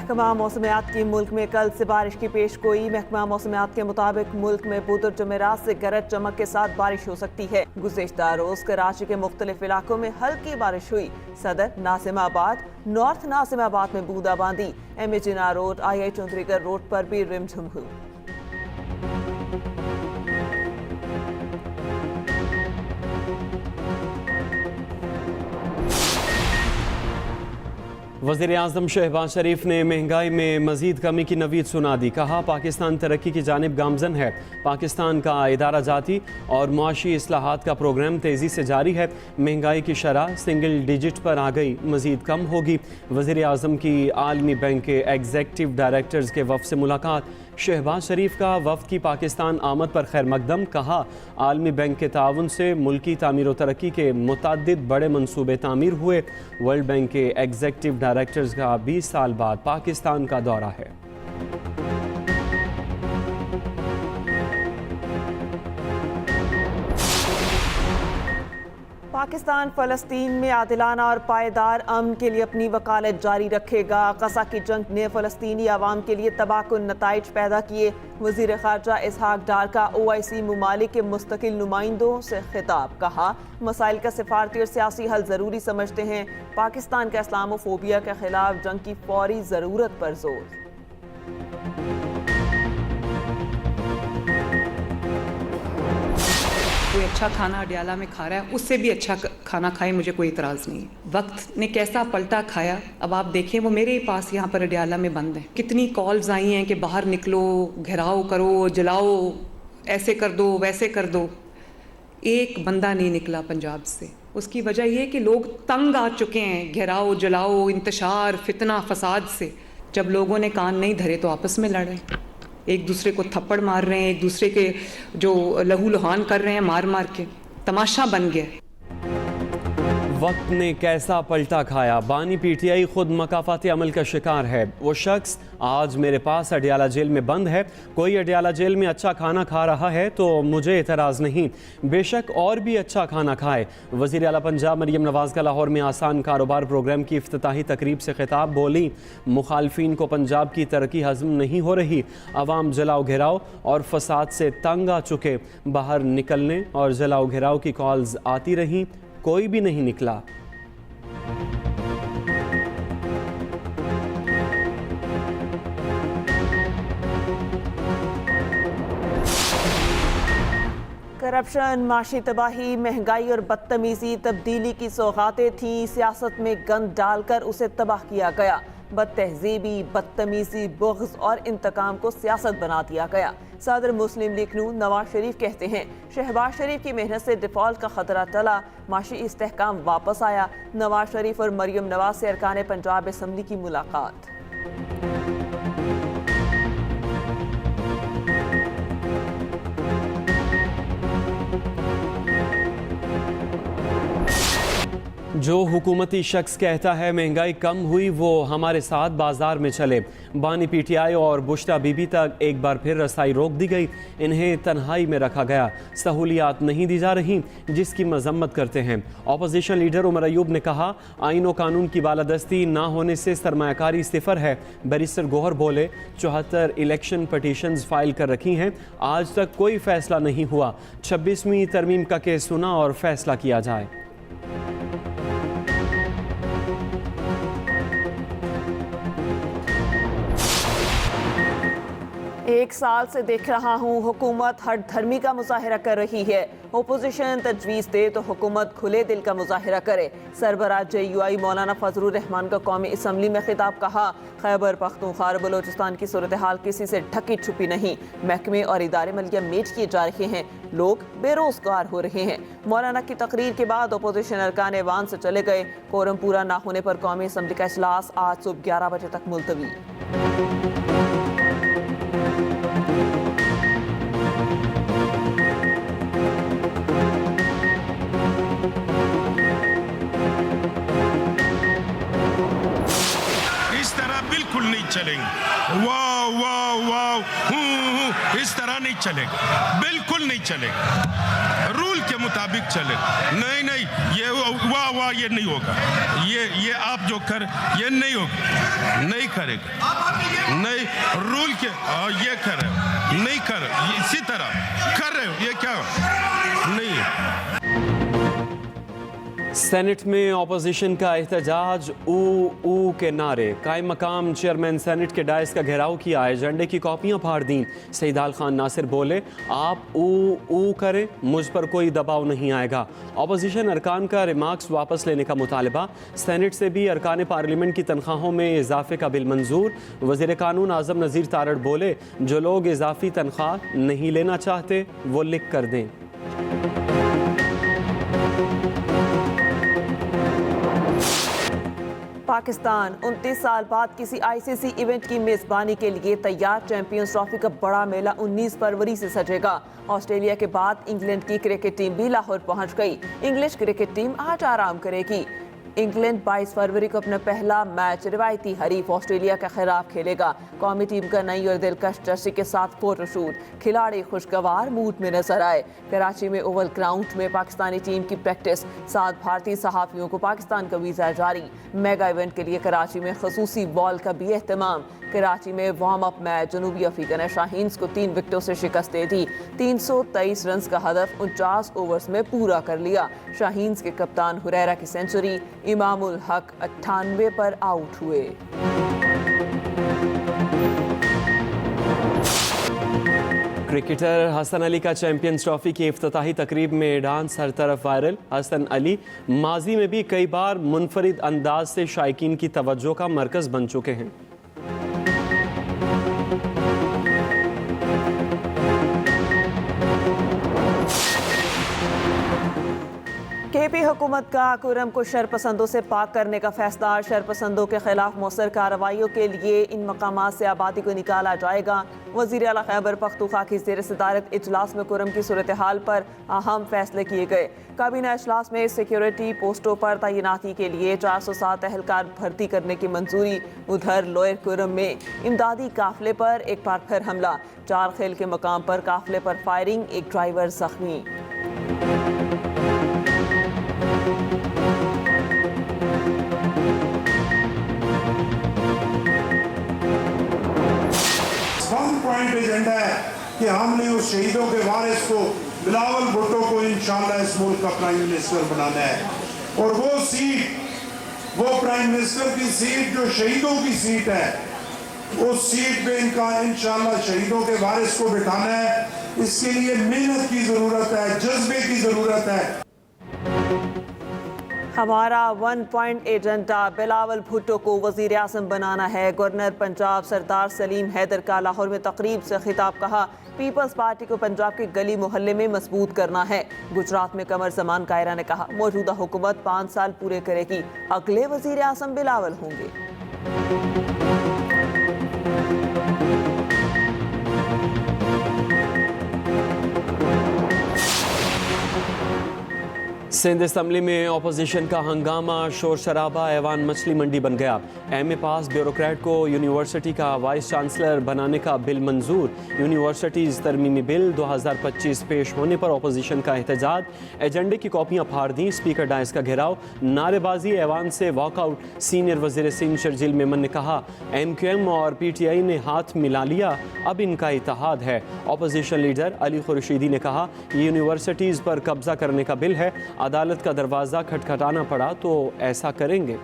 महकमा मौसमियात की मुल्क में कल से बारिश की पेशगोई। महकमा मौसमियात के मुताबिक मुल्क में बुधवार जुमेरात से गरज चमक के साथ बारिश हो सकती है। गुज़िश्ता रोज कराची के मुख्तलिफ इलाकों में हल्की बारिश हुई। सदर नासिमाबाद, नॉर्थ नासिमाबाद में बूंदाबांदी। MA जिन्ना रोड, II चौंधरीगर रोड पर भी रिमझिम हुई। वज़ीर-ए-आज़म शहबाज शरीफ ने महंगाई में मज़ीद कमी की नवीद सुना दी। कहा, पाकिस्तान तरक्की की जानिब गामज़न है। पाकिस्तान का इदारा जाती और मुआशी इस्लाहात का प्रोग्राम तेज़ी से जारी है। महंगाई की शरह सिंगल डिजिट पर आ गई, मज़ीद कम होगी। वज़ीर-ए-आज़म की आलमी बैंक के एग्जेक्टिव डायरेक्टर्स के वफ़द से मुलाकात। शहबाज शरीफ का वफ़द की पाकिस्तान आमद पर खैर मकदम। कहा, आलमी बैंक के ताउन से मुल्की तामीर व तरक्की के मुतअद्दिद बड़े मनसूबे तामीर हुए। वर्ल्ड बैंक के एग्जेक्टिव डायरेक्टर्स का 20 साल बाद पाकिस्तान का दौरा है। पाकिस्तान फ़लस्तीन में आदिलाना और पायदार अमन के लिए अपनी वकालत जारी रखेगा। ग़ज़ा की जंग ने फ़लस्तीनी आवाम के लिए तबाहकुन नताइज पैदा किए। वज़ीर ख़ारजा इसहाक डार का OIC ममालिक के मुस्तकिल नुमाइंदों से खिताब। कहा, मसाइल का सिफारती और सियासी हल ज़रूरी समझते हैं। पाकिस्तान का इस्लामोफोबिया के खिलाफ जंग की फौरी ज़रूरत पर जोर। कोई अच्छा खाना अडियाला में खा रहा है, उससे भी अच्छा खाना खाए, मुझे कोई इतराज़ नहीं है। वक्त ने कैसा पलटा खाया, अब आप देखें, वो मेरे पास यहाँ पर अडियाला में बंद है। कितनी कॉल्स आई हैं कि बाहर निकलो, घेराव करो, जलाओ, ऐसे कर दो, वैसे कर दो। एक बंदा नहीं निकला पंजाब से। उसकी वजह यह कि लोग तंग आ चुके हैं घेराव, जलाओ, इंतशार, फितना, फसाद से। जब लोगों ने कान नहीं धरे तो आपस में लड़ रहे, एक दूसरे को थप्पड़ मार रहे हैं, एक दूसरे के जो लहू लुहान कर रहे हैं मार मार के। तमाशा बन गया। वक्त ने कैसा पलटा खाया। बानी PTI खुद मकाफाती अमल का शिकार है। वो शख्स आज मेरे पास अडियाला जेल में बंद है। कोई अडियाला जेल में अच्छा खाना खा रहा है तो मुझे एतराज़ नहीं, बेशक और भी अच्छा खाना खाए। वज़ीर आला पंजाब मरियम नवाज़ का लाहौर में आसान कारोबार प्रोग्राम की इफ्तिताही तकरीब से खिताब। बोली, मुखालफिन को पंजाब की तरक्की हज़म नहीं हो रही। अवाम जलाओ घेराव और फसाद से तंग आ चुके। बाहर निकलने और जलाओ घेराव की कॉल्स आती रहीं, कोई भी नहीं निकला। करप्शन, माशी तबाही, महंगाई और बदतमीजी तब्दीली की सौगातें थीं। सियासत में गंद डालकर उसे तबाह किया गया। बदतहजीबी, बदतमीजी, बुग़्ज़ और इंतकाम को सियासत बना दिया गया। सदर मुस्लिम लीग नून नवाज शरीफ कहते हैं, शहबाज शरीफ की मेहनत से डिफ़ॉल्ट का खतरा टला, माशी इस्तेहकाम वापस आया। नवाज शरीफ और मरियम नवाज से अरकान पंजाब असम्बली की मुलाकात। जो हुकूमती शख्स कहता है महंगाई कम हुई, वो हमारे साथ बाजार में चले। बानी PTI और बुश्ता बीबी तक एक बार फिर रसाई रोक दी गई। इन्हें तन्हाई में रखा गया। सहूलियात नहीं दी जा रही, जिसकी मजम्मत करते हैं। अपोजिशन लीडर उमर अयूब ने कहा, आइन व कानून की बालादस्ती ना होने से सरमायाकारी सिफर है। बैरिस्टर गोहर बोले, 74 इलेक्शन पटिशन्स फाइल कर रखी हैं, आज तक कोई फैसला नहीं हुआ। 26वीं तरमीम का केस सुना और फैसला किया जाए। एक साल से देख रहा हूँ हुकूमत हर धर्मी का मुजाहिरा कर रही है। ओपोजिशन तजवीज़ दे तो हुकूमत खुले दिल का मुजाहिरा करे। सरबराह JUI मौलाना फजलुर रहमान का कौमी असम्बली में खिताब। कहा, खैबर पख्तूनख्वा और बलोचिस्तान की सूरत हाल किसी से ढकी छुपी नहीं। महकमे और इदारे मलिया मेज किए जा रहे हैं, लोग बेरोजगार हो रहे हैं। मौलाना की तकरीर के बाद ओपोजिशन अरकान ऐवान से चले गए। कोरम पूरा ना होने पर कौमी असम्बली का इजलास आज सुबह 11 बजे तक मुलतवी। चलेंगे। वाह वाह वाह, इस तरह नहीं चलेगा, बिल्कुल नहीं चलेगा। रूल रूल के मुताबिक चले। नहीं नहीं, ये वाह ये नहीं होगा, ये आप जो कर ये नहीं होगा, नहीं करेगा, नहीं रूल के ये कर रहे हो, नहीं कर इसी तरह कर रहे हो, ये क्या नहीं है। सेनेट में ऑपोजिशन का एहतजाज, ऊ के नारे, कायम मकाम चेयरमैन सेनेट के डायस का घेराव किया, एजेंडे की कॉपियां फाड़ दी। सईदाल खान नासिर बोले, आप ऊ करें, मुझ पर कोई दबाव नहीं आएगा। ऑपोजिशन अरकान का रिमार्क्स वापस लेने का मुतालबा। सेनेट से भी अरकान पार्लियामेंट की तनख्वाहों में इजाफे का बिल मंजूर। वज़ीर कानून आज़म नज़ीर तारड़ बोले, जो लोग इजाफी तनख्वाह नहीं लेना चाहते वो लिख कर दें। पाकिस्तान 29 साल बाद किसी आईसीसी इवेंट की मेजबानी के लिए तैयार। चैंपियंस ट्रॉफी का बड़ा मेला 19 फरवरी से सजेगा। ऑस्ट्रेलिया के बाद इंग्लैंड की क्रिकेट टीम भी लाहौर पहुंच गई। इंग्लिश क्रिकेट टीम आज आराम करेगी। इंग्लैंड 22 फरवरी को अपना पहला मैच रिवायती हरीफ ऑस्ट्रेलिया के खिलाफ खेलेगा। कौमी टीम का नई और दिलकश जर्सी के साथ फोटोशूट, खिलाड़ी खुशगवार मूड में नजर आए। कराची में ओवल ग्राउंड में पाकिस्तानी टीम की प्रैक्टिस। 7 भारतीय सहाफियों को पाकिस्तान का वीज़ा जारी। मेगा इवेंट के लिए कराची में खसूसी बॉल का भी एहतमाम। कराची में वार्म अप मैच जनूबी अफ्रीका ने शाहीन्स को 3 विकेटों से शिकस्त दे दी। 323 रन का हदफ 49 ओवर्स में पूरा कर लिया। शाहीन्स के कप्तान हुरैरा की सेंचुरी, इमामुल हक 98 पर आउट हुए। क्रिकेटर हसन अली का चैंपियंस ट्रॉफी की इफ्तिताही तकरीब में डांस हर तरफ वायरल। हसन अली माजी में भी कई बार मुनफरिद अंदाज से शायकीन की तवज्जो का मरकज बन चुके हैं। केपी हुकूमत का कुरम को शरपसंदों से पाक करने का फैसला। शरपसंदों के खिलाफ मौसर कार्रवाइयों के लिए इन मकामात से आबादी को निकाला जाएगा। वज़ीर आला खैबर पख्तूनख्वा की ज़ेर सदारत इजलास में कुरम की सूरत हाल पर अहम फैसले किए गए। काबीना इजलास में सिक्योरिटी पोस्टों पर तैनाती के लिए 407 एहलकार भर्ती करने की मंजूरी। उधर लोअर कुरम में इमदादी काफिले पर एक बार फिर हमला। 4 खेल के मकाम पर काफिले पर फायरिंग, एक ड्राइवर जख्मी। एजेंडा है कि हमने उस शहीदों के वारिस को बिलावल भुट्टो को इंशाअल्लाह इस मुल्क का प्राइम मिनिस्टर बनाना है। और वो सीट, वो प्राइम मिनिस्टर की सीट जो शहीदों की सीट है, उस सीट पे इनका इंशाअल्लाह शहीदों के वारिस को बिठाना है। इसके लिए मेहनत की जरूरत है, जज्बे की जरूरत है। हमारा 1 पॉइंट एजेंडा बिलावल भुट्टो को वज़ीर आज़म बनाना है। गवर्नर पंजाब सरदार सलीम हैदर का लाहौर में तकरीब से खिताब। कहा, पीपल्स पार्टी को पंजाब के गली मोहल्ले में मजबूत करना है। गुजरात में कमर जमान कायरा ने कहा, मौजूदा हुकूमत 5 साल पूरे करेगी, अगले वज़ीर आज़म बिलावल होंगे। सिंध असम्बली में ऑपोजिशन का हंगामा, शोर शराबा, ऐवान मछली मंडी बन गया। एमए पास ब्यूरोक्रेट को यूनिवर्सिटी का वाइस चांसलर बनाने का बिल मंजूर। यूनिवर्सिटीज़ तरमीमी बिल 2025 पेश होने पर ऑपोजिशन का एहतजाज। एजेंडे की कॉपियां फाड़ दी। स्पीकर डायस का घेराव, नारेबाजी, ऐवान से वॉकआउट। सीनियर वजीर सिंध शर्जील मेमन ने कहा, MQM और PTI ने हाथ मिला लिया, अब इनका इत्तेहाद है। ऑपोजिशन लीडर अली खुर्शीदी ने कहा, यूनिवर्सिटीज़ पर कब्जा करने का बिल है, अदालत का दरवाज़ा खटखटाना पड़ा तो ऐसा करेंगे।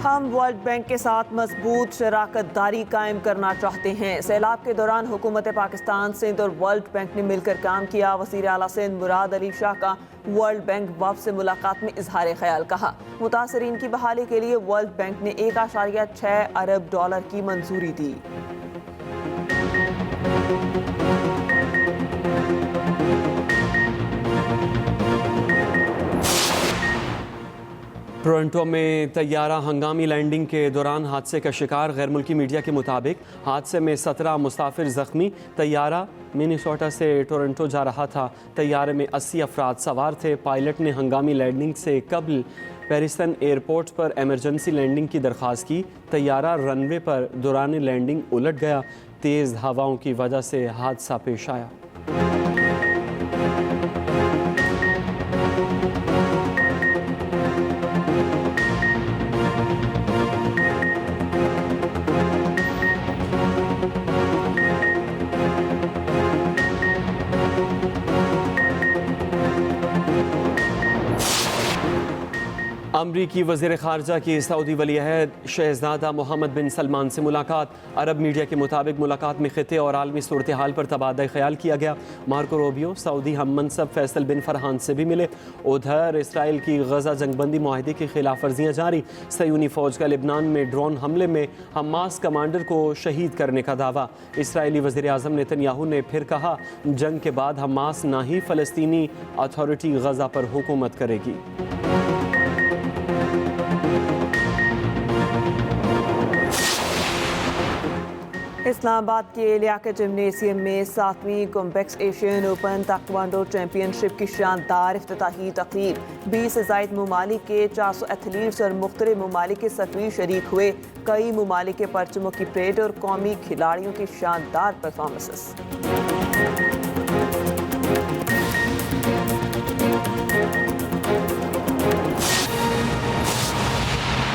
हम वर्ल्ड बैंक के साथ मजबूत शराकतदारी कायम करना चाहते हैं। सैलाब के दौरान हुकूमत पाकिस्तान, सिंध और वर्ल्ड बैंक ने मिलकर काम किया। वज़ीर आला सिंध मुराद अली शाह का वर्ल्ड बैंक वफ़द से मुलाकात में इजहार ख्याल। कहा, मुतासरीन की बहाली के लिए वर्ल्ड बैंक ने $1.6 अरब की मंजूरी दी। टोरंटो में तैयारा हंगामी लैंडिंग के दौरान हादसे का शिकार। गैर मुल्की मीडिया के मुताबिक हादसे में 17 मुसाफिर जख्मी। तैयारा मिनीसोटा से टोरंटो जा रहा था। तैयारे में 80 अफराद सवार थे। पायलट ने हंगामी लैंडिंग से कबल पेरिसन एयरपोर्ट पर एमरजेंसी लैंडिंग की दरख्वास्त की। तैयारा रनवे पर दौरान लैंडिंग उलट गया। तेज़ हवाओं की वजह से हादसा पेश आया। अमरीकी वज़ीर ख़ारजा की सऊदी वलीअहद शहज़ादा मोहम्मद बिन सलमान से मुलाकात। अरब मीडिया के मुताबिक मुलाकात में ख़ित्ते और आलमी सूरत हाल पर तबादला ख्याल किया गया। मार्को रूबियो सऊदी हम मनसब फैसल बिन फरहान से भी मिले। उधर इसराइल की गजा जंगबंदी मुआहदे की खिलाफ वर्जियाँ जारी। सयूनी फ़ौज का लिबनान में ड्रोन हमले में हमास कमांडर को शहीद करने का दावा। इसराइली वज़ीर आज़म नेतन्याहू ने फिर कहा, जंग के बाद हमास ना ही फ़लस्तीनी अथॉरिटी गजा पर हुकूमत करेगी। इस्लामाबाद के लियाकत जिम्नेशियम में 7वीं कॉम्पैक्स एशियन ओपन ताइक्वांडो चैंपियनशिप की शानदार इफ्तिताही तकरीब। 20 से ज़ायद ममालिक के 400 एथलीट्स और मुख्तलिफ ममालिक के सफ़ीर शरीक हुए। कई ममालिक के परचमों की परेड और कौमी खिलाड़ियों की शानदार परफॉर्मेंसेस।